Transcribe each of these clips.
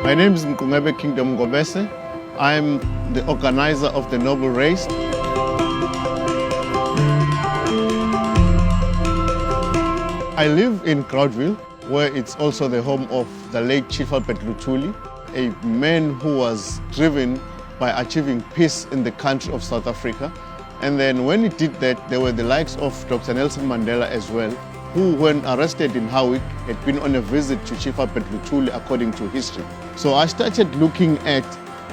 My name is Mkungebe Kingdom Ngobese. I'm the organizer of the Noble Race. I live in Crowdville, where it's also the home of the late Chief Albert Luthuli, a man who was driven by achieving peace in the country of South Africa. And then when he did that, there were the likes of Dr. Nelson Mandela as well, who, when arrested in Howick, had been on a visit to Chief Albert Luthuli according to history. So I started looking at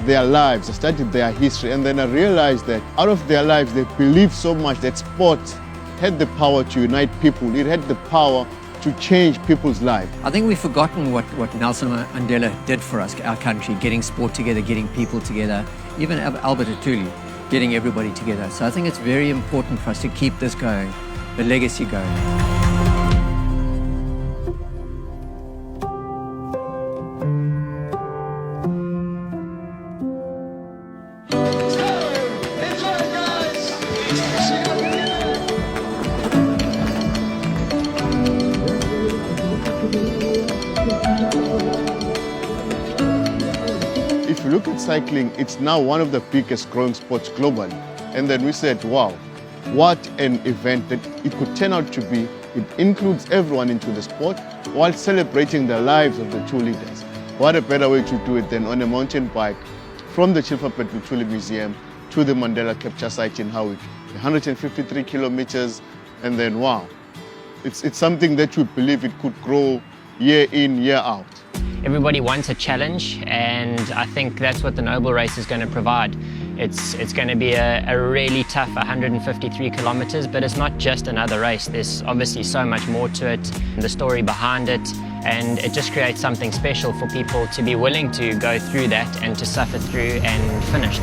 their lives, I studied their history, and then I realized that out of their lives, they believed so much that sport had the power to unite people. It had the power to change people's lives. I think we've forgotten what Nelson Mandela did for us, our country, getting sport together, getting people together, even Albert Luthuli, getting everybody together. So I think it's very important for us to keep this going, the legacy going. If you look at cycling, it's now one of the biggest growing sports globally. And then we said, wow, what an event that it could turn out to be. It includes everyone into the sport while celebrating the lives of the two leaders. What a better way to do it than on a mountain bike from the Chief Albert Luthuli Museum to the Mandela Capture Site in Howick. 153 kilometers, and then wow. It's something that we believe it could grow year in, year out. Everybody wants a challenge, and I think that's what the Noble Race is going to provide. It's going to be a really tough 153 kilometers, but it's not just another race. There's obviously so much more to it, the story behind it, and it just creates something special for people to be willing to go through that and to suffer through and finish.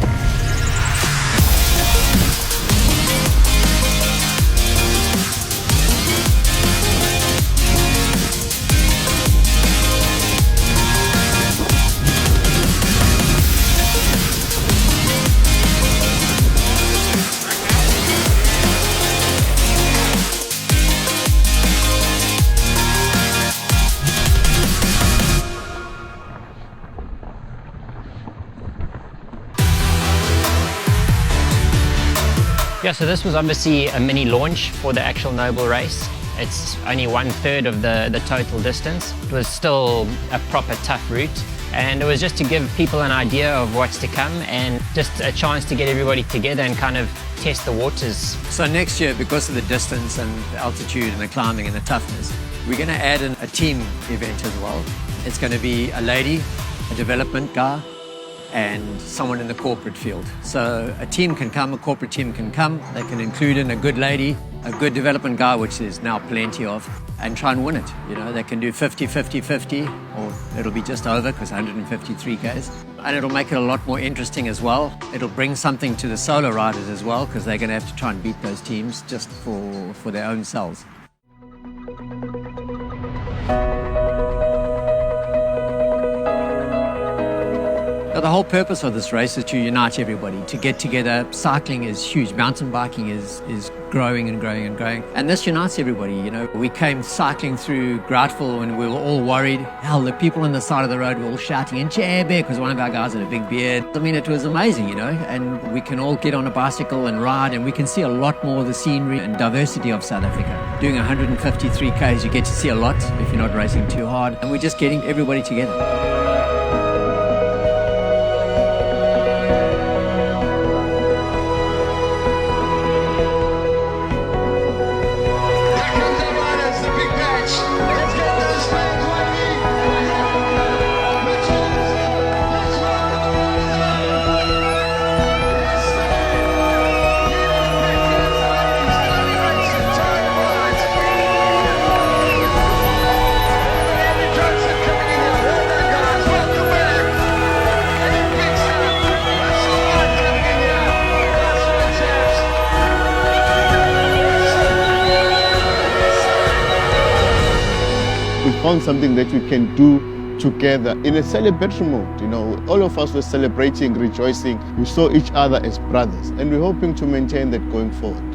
Yeah, so this was obviously a mini launch for the actual Noble Race. It's only 1/3 of the total distance. It was still a proper tough route, and it was just to give people an idea of what's to come and just a chance to get everybody together and kind of test the waters. So next year, because of the distance and the altitude and the climbing and the toughness, we're going to add in a team event as well. It's going to be a lady, a development guy, and someone in the corporate field. So a team can come, a corporate team can come, they can include in a good lady, a good development guy, which there's now plenty of, and try and win it. You know, they can do 50, 50, 50, or it'll be just over because 153 Ks. And it'll make it a lot more interesting as well. It'll bring something to the solo riders as well, because they're going to have to try and beat those teams just for their own selves. The whole purpose of this race is to unite everybody, to get together. Cycling is huge. Mountain biking is growing and growing and growing. And this unites everybody, you know. We came cycling through Groutville and we were all worried. Hell, the people on the side of the road were all shouting in Chair Bear because one of our guys had a big beard. I mean, it was amazing, you know, and we can all get on a bicycle and ride, and we can see a lot more of the scenery and diversity of South Africa. Doing 153 Ks, you get to see a lot if you're not racing too hard. And we're just getting everybody together. We found something that we can do together in a celebratory mode. You know, all of us were celebrating, rejoicing. We saw each other as brothers, and we're hoping to maintain that going forward.